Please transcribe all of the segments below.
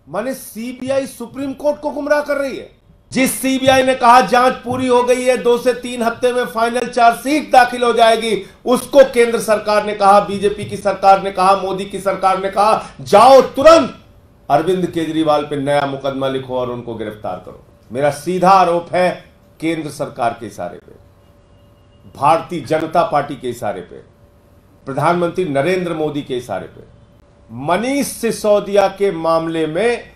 माने CBI supreme court को गुमराह कर रही है। जिस सीबीआई ने कहा जांच पूरी हो गई है, 2 से 3 हफ्ते में फाइनल चार्जशीट दाखिल हो जाएगी, उसको केंद्र सरकार ने कहा, बीजेपी की सरकार ने कहा, मोदी की सरकार ने कहा, जाओ तुरंत अरविंद केजरीवाल पे नया मुकदमा लिखो और उनको गिरफ्तार करो। मेरा सीधा आरोप है केंद्र सरकार के इशारे पे, भारतीय जनता पार्टी के इशारे पे, प्रधानमंत्री नरेंद्र मोदी के इशारे पे मनीष सिसोदिया के मामले में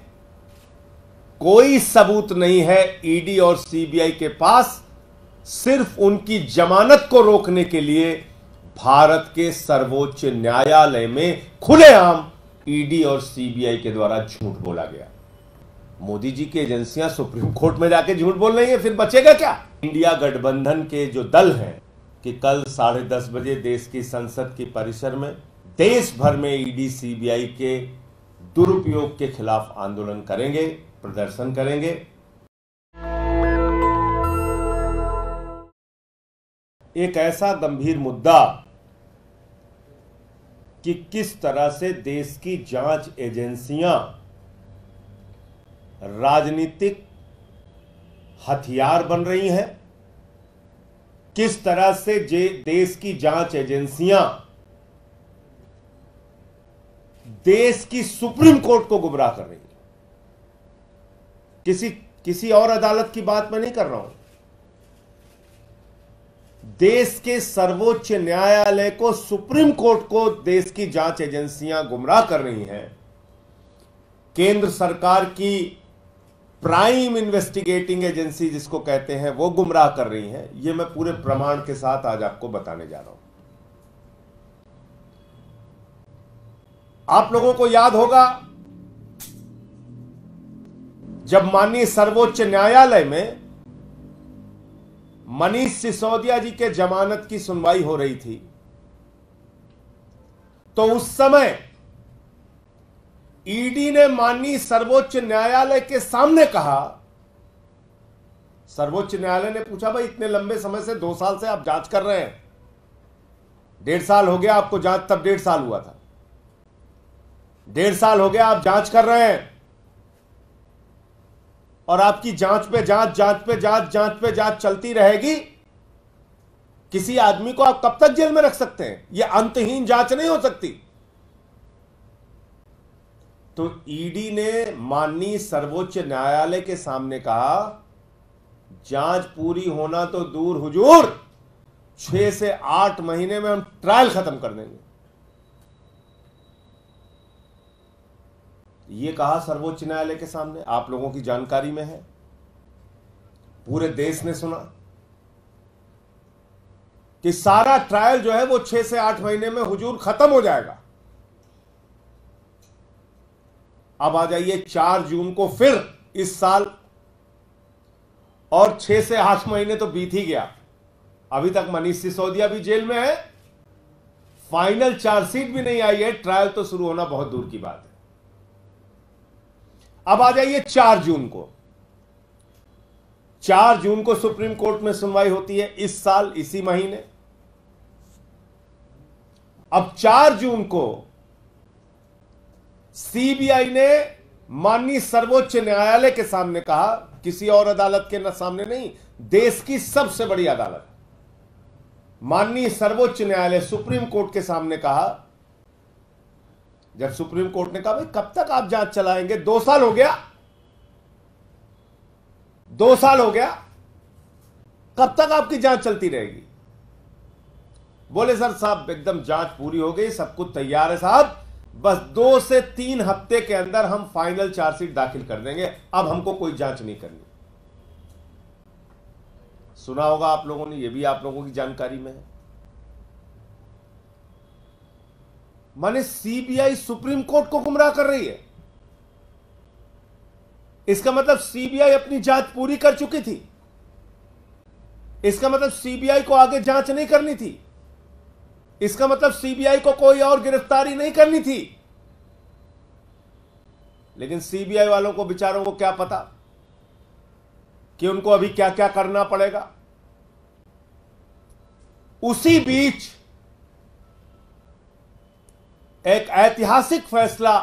कोई सबूत नहीं है ईडी और सीबीआई के पास। सिर्फ उनकी जमानत को रोकने के लिए भारत के सर्वोच्च न्यायालय में खुलेआम ईडी और सीबीआई के द्वारा झूठ बोला गया। मोदी जी की एजेंसियां सुप्रीम कोर्ट में जाके झूठ बोल रही हैं, फिर बचेगा क्या? इंडिया गठबंधन के जो दल हैं कि कल 10:30 बजे देश की संसद के परिसर में देश भर में ईडी सीबीआई के दुरुपयोग के खिलाफ आंदोलन करेंगे, प्रदर्शन करेंगे। एक ऐसा गंभीर मुद्दा कि किस तरह से देश की जांच एजेंसियां राजनीतिक हथियार बन रही हैं, किस तरह से देश की जांच एजेंसियां देश की सुप्रीम कोर्ट को गुमराह कर रही हैं। किसी और अदालत की बात मैं नहीं कर रहा हूं, देश के सर्वोच्च न्यायालय को, सुप्रीम कोर्ट को देश की जांच एजेंसियां गुमराह कर रही हैं। केंद्र सरकार की प्राइम इन्वेस्टिगेटिंग एजेंसी जिसको कहते हैं वो गुमराह कर रही हैं। ये मैं पूरे प्रमाण के साथ आज आपको बताने जा रहा हूं। आप लोगों को याद होगा जब माननीय सर्वोच्च न्यायालय में मनीष सिसोदिया जी के जमानत की सुनवाई हो रही थी, तो उस समय ईडी ने माननीय सर्वोच्च न्यायालय के सामने कहा, सर्वोच्च न्यायालय ने पूछा भाई इतने लंबे समय से 2 साल से आप जांच कर रहे हैं, 1.5 साल हो गया आपको जांच, तब 1.5 साल हुआ था, 1.5 साल हो गया आप जांच कर रहे हैं और आपकी जांच पे जांच चलती रहेगी। किसी आदमी को आप कब तक जेल में रख सकते हैं? यह अंतहीन जांच नहीं हो सकती। तो ईडी ने माननीय सर्वोच्च न्यायालय के सामने कहा जांच पूरी होना तो दूर हुजूर, 6 से 8 महीने में हम ट्रायल खत्म कर देंगे। ये कहा सर्वोच्च न्यायालय के सामने, आप लोगों की जानकारी में है, पूरे देश ने सुना कि सारा ट्रायल जो है वो 6 से 8 महीने में हुजूर खत्म हो जाएगा। अब आ जाइए 4 जून को फिर इस साल, और 6 से 8 महीने तो बीत ही गया, अभी तक मनीष सिसोदिया भी जेल में है, फाइनल चार्जशीट भी नहीं आई है, ट्रायल तो शुरू होना बहुत दूर की बात है। अब आ जाइए 4 जून को, 4 जून को सुप्रीम कोर्ट में सुनवाई होती है इस साल, इसी महीने। अब 4 जून को सीबीआई ने माननीय सर्वोच्च न्यायालय के सामने कहा, किसी और अदालत के सामने नहीं, देश की सबसे बड़ी अदालत माननीय सर्वोच्च न्यायालय सुप्रीम कोर्ट के सामने कहा, जब सुप्रीम कोर्ट ने कहा भाई कब तक आप जांच चलाएंगे, 2 साल हो गया, 2 साल हो गया, कब तक आपकी जांच चलती रहेगी? बोले सर साहब एकदम जांच पूरी हो गई, सब कुछ तैयार है साहब, बस 2 से 3 हफ्ते के अंदर हम फाइनल चार्जशीट दाखिल कर देंगे, अब हमको कोई जांच नहीं करनी। सुना होगा आप लोगों ने, यह भी आप लोगों की जानकारी में है। माने सीबीआई सुप्रीम कोर्ट को गुमराह कर रही है। इसका मतलब सीबीआई अपनी जांच पूरी कर चुकी थी, इसका मतलब सीबीआई को आगे जांच नहीं करनी थी, इसका मतलब सीबीआई को कोई और गिरफ्तारी नहीं करनी थी। लेकिन सीबीआई वालों को बेचारों को क्या पता कि उनको अभी क्या क्या करना पड़ेगा। उसी बीच एक ऐतिहासिक फैसला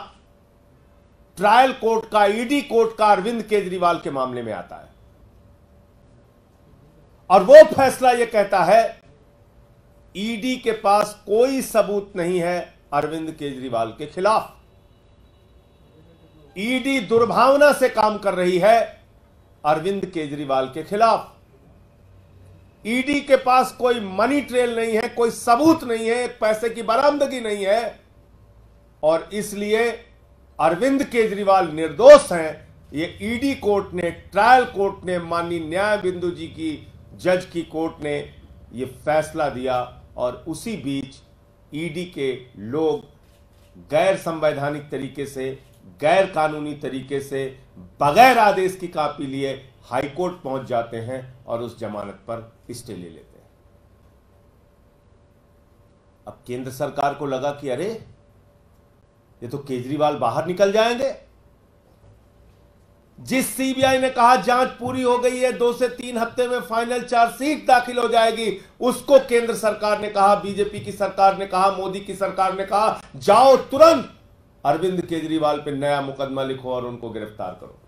ट्रायल कोर्ट का, ईडी कोर्ट का अरविंद केजरीवाल के मामले में आता है और वो फैसला यह कहता है ईडी के पास कोई सबूत नहीं है अरविंद केजरीवाल के खिलाफ। ईडी दुर्भावना से काम कर रही है अरविंद केजरीवाल के खिलाफ। ईडी के पास कोई मनी ट्रेल नहीं है, कोई सबूत नहीं है, एक पैसे की बरामदगी नहीं है और इसलिए अरविंद केजरीवाल निर्दोष हैं। ये ईडी कोर्ट ने, ट्रायल कोर्ट ने, माननीय न्यायबिंदु जी की जज की कोर्ट ने ये फैसला दिया और उसी बीच ईडी के लोग गैर संवैधानिक तरीके से, गैर कानूनी तरीके से, बगैर आदेश की कॉपी लिए हाईकोर्ट पहुंच जाते हैं और उस जमानत पर स्टे ले लेते हैं। अब केंद्र सरकार को लगा कि अरे ये तो केजरीवाल बाहर निकल जाएंगे। जिस सीबीआई ने कहा जांच पूरी हो गई है, 2 से 3 हफ्ते में फाइनल चार्जशीट दाखिल हो जाएगी, उसको केंद्र सरकार ने कहा, बीजेपी की सरकार ने कहा, मोदी की सरकार ने कहा जाओ तुरंत अरविंद केजरीवाल पे नया मुकदमा लिखो और उनको गिरफ्तार करो।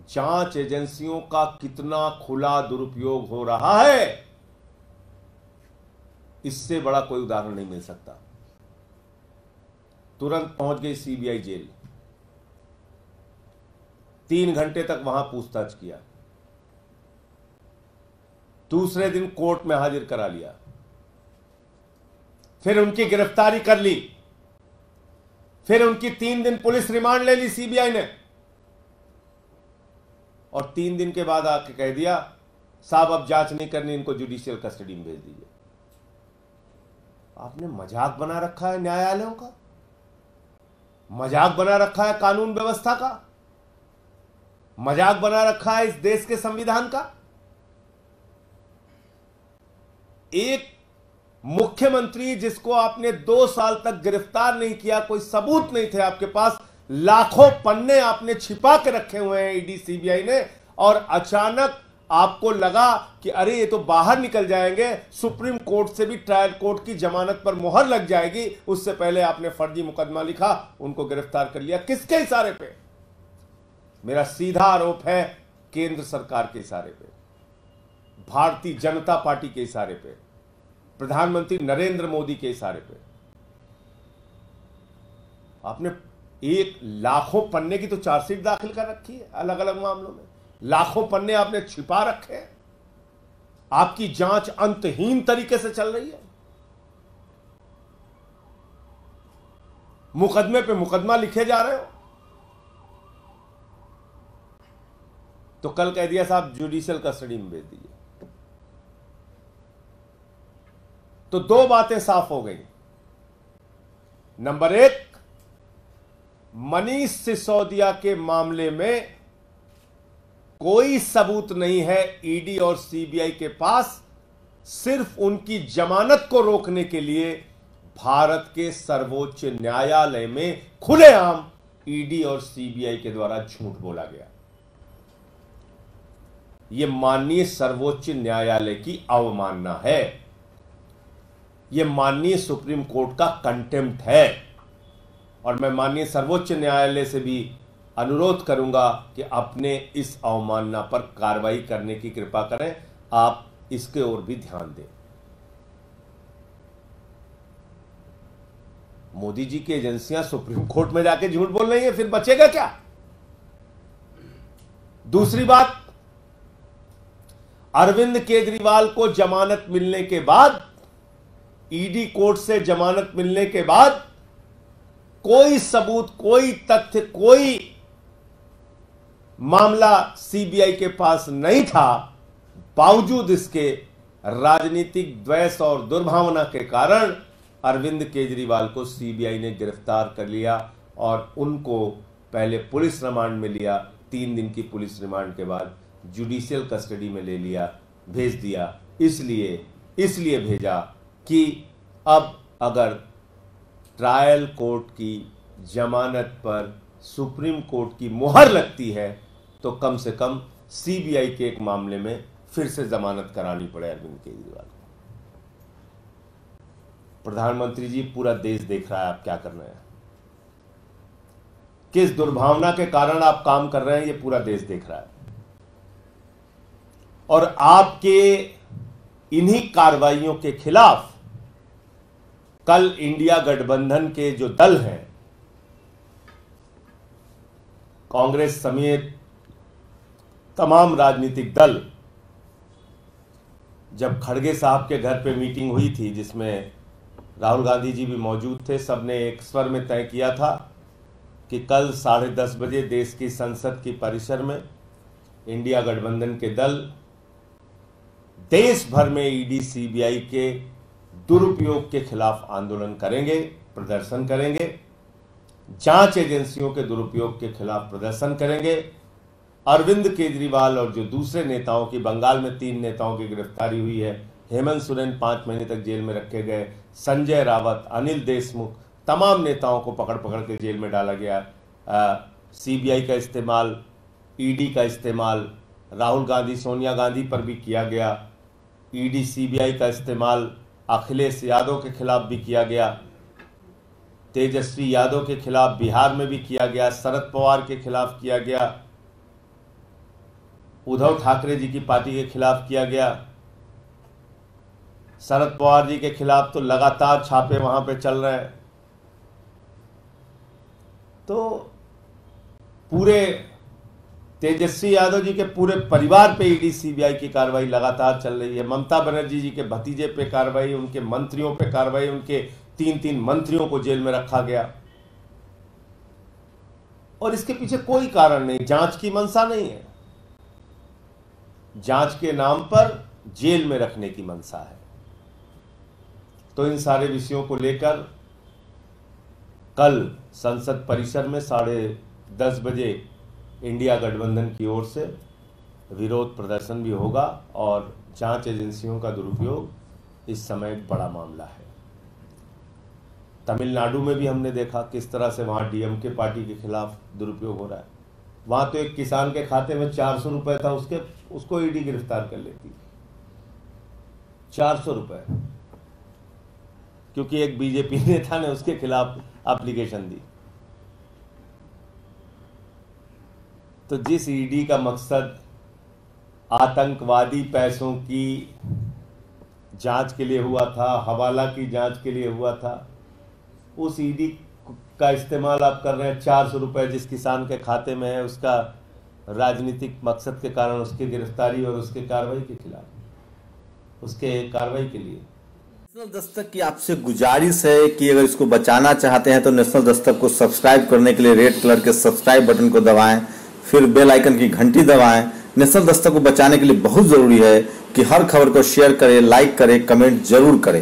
जांच एजेंसियों का कितना खुला दुरुपयोग हो रहा है, इससे बड़ा कोई उदाहरण नहीं मिल सकता। तुरंत पहुंच गई सीबीआई जेल, 3 घंटे तक वहां पूछताछ किया, दूसरे दिन कोर्ट में हाजिर करा लिया, फिर उनकी गिरफ्तारी कर ली, फिर उनकी 3 दिन पुलिस रिमांड ले ली सीबीआई ने और 3 दिन के बाद आके कह दिया साहब अब जांच नहीं करनी, इनको जुडिशियल कस्टडी में भेज दीजिए। आपने मजाक बना रखा है न्यायालयों का, मजाक बना रखा है कानून व्यवस्था का, मजाक बना रखा है इस देश के संविधान का। एक मुख्यमंत्री जिसको आपने 2 साल तक गिरफ्तार नहीं किया, कोई सबूत नहीं थे आपके पास, लाखों पन्ने आपने छिपा के रखे हुए हैं ईडी सीबीआई ने, और अचानक आपको लगा कि अरे ये तो बाहर निकल जाएंगे, सुप्रीम कोर्ट से भी ट्रायल कोर्ट की जमानत पर मुहर लग जाएगी, उससे पहले आपने फर्जी मुकदमा लिखा, उनको गिरफ्तार कर लिया। किसके इशारे पे? मेरा सीधा आरोप है केंद्र सरकार के इशारे पे, भारतीय जनता पार्टी के इशारे पे, प्रधानमंत्री नरेंद्र मोदी के इशारे पे। आपने एक लाखों पन्ने की तो चार्जशीट दाखिल कर रखी है अलग अलग मामलों में, लाखों पन्ने आपने छिपा रखे हैं, आपकी जांच अंतहीन तरीके से चल रही है, मुकदमे पे मुकदमा लिखे जा रहे हो। तो कल कह दिया साहब जुडिशियल कस्टडी में भेज दीजिए, तो 2 बातें साफ हो गई। नंबर 1, मनीष सिसोदिया के मामले में कोई सबूत नहीं है ईडी और सीबीआई के पास, सिर्फ उनकी जमानत को रोकने के लिए भारत के सर्वोच्च न्यायालय में खुलेआम ईडी और सीबीआई के द्वारा झूठ बोला गया। यह माननीय सर्वोच्च न्यायालय की अवमानना है, यह माननीय सुप्रीम कोर्ट का कंटेम्प्ट है और मैं माननीय सर्वोच्च न्यायालय से भी अनुरोध करूंगा कि अपने इस अवमानना पर कार्रवाई करने की कृपा करें, आप इसके ओर भी ध्यान दें। मोदी जी की एजेंसियां सुप्रीम कोर्ट में जाके झूठ बोल रही हैं, फिर बचेगा क्या? दूसरी बात, अरविंद केजरीवाल को जमानत मिलने के बाद, ईडी कोर्ट से जमानत मिलने के बाद कोई सबूत, कोई तथ्य, कोई मामला सीबीआई के पास नहीं था। बावजूद इसके राजनीतिक द्वेष और दुर्भावना के कारण अरविंद केजरीवाल को सीबीआई ने गिरफ्तार कर लिया और उनको पहले पुलिस रिमांड में लिया, 3 दिन की पुलिस रिमांड के बाद जुडिशियल कस्टडी में ले लिया, भेज दिया। इसलिए भेजा कि अब अगर ट्रायल कोर्ट की जमानत पर सुप्रीम कोर्ट की मुहर लगती है तो कम से कम सीबीआई के एक मामले में फिर से जमानत करानी पड़े अरविंद केजरीवाल को। प्रधानमंत्री जी, पूरा देश देख रहा है आप क्या करना है। किस दुर्भावना के कारण आप काम कर रहे हैं, ये पूरा देश देख रहा है। और आपके इन्हीं कार्रवाइयों के खिलाफ कल इंडिया गठबंधन के जो दल हैं, कांग्रेस समेत तमाम राजनीतिक दल, जब खड़गे साहब के घर पे मीटिंग हुई थी जिसमें राहुल गांधी जी भी मौजूद थे, सबने एक स्वर में तय किया था कि कल 10:30 बजे देश की संसद की परिसर में इंडिया गठबंधन के दल देश भर में ईडी सीबीआई के दुरुपयोग के खिलाफ आंदोलन करेंगे, प्रदर्शन करेंगे, जांच एजेंसियों के दुरुपयोग के खिलाफ प्रदर्शन करेंगे। अरविंद केजरीवाल और जो दूसरे नेताओं की, बंगाल में 3 नेताओं की गिरफ्तारी हुई है, हेमंत सोरेन 5 महीने तक जेल में रखे गए, संजय रावत, अनिल देशमुख, तमाम नेताओं को पकड़ पकड़ के जेल में डाला गया। सीबीआई का इस्तेमाल, ईडी का इस्तेमाल राहुल गांधी, सोनिया गांधी पर भी किया गया। ईडी सीबीआई का इस्तेमाल अखिलेश यादव के खिलाफ भी किया गया, तेजस्वी यादव के खिलाफ बिहार में भी किया गया, शरद पवार के खिलाफ किया गया, उद्धव ठाकरे जी की पार्टी के खिलाफ किया गया। शरद पवार जी के खिलाफ तो लगातार छापे वहां पे चल रहे हैं। तो पूरे तेजस्वी यादव जी के पूरे परिवार पे ईडी सीबीआई की कार्रवाई लगातार चल रही है। ममता बनर्जी जी के भतीजे पे कार्रवाई, उनके मंत्रियों पे कार्रवाई, उनके 3 मंत्रियों को जेल में रखा गया। और इसके पीछे कोई कारण नहीं, जांच की मंशा नहीं है, जांच के नाम पर जेल में रखने की मंशा है। तो इन सारे विषयों को लेकर कल संसद परिसर में 10:30 बजे इंडिया गठबंधन की ओर से विरोध प्रदर्शन भी होगा और जांच एजेंसियों का दुरुपयोग इस समय एक बड़ा मामला है। तमिलनाडु में भी हमने देखा किस तरह से वहां डीएमके पार्टी के खिलाफ दुरुपयोग हो रहा है। वहां तो एक किसान के खाते में 400 रुपए था, उसको ईडी गिरफ्तार कर लेती। 400 रुपए, क्योंकि एक बीजेपी नेता ने उसके खिलाफ एप्लीकेशन दी। तो जिस ईडी का मकसद आतंकवादी पैसों की जांच के लिए हुआ था, हवाला की जांच के लिए हुआ था, उस ईडी का इस्तेमाल आप कर रहे हैं। 400 रुपए जिस किसान के खाते में है, उसका राजनीतिक मकसद के कारण उसकी गिरफ्तारी और उसके कार्रवाई के खिलाफ, उसके कार्रवाई के लिए। नेशनल दस्तक की आपसे गुजारिश है कि अगर इसको बचाना चाहते हैं तो नेशनल दस्तक को सब्सक्राइब करने के लिए रेड कलर के सब्सक्राइब बटन को दबाएं, फिर बेल आइकन की घंटी दबाएं। नेशनल दस्तक को बचाने के लिए बहुत जरूरी है कि हर खबर को शेयर करें, लाइक करें, कमेंट जरूर करें।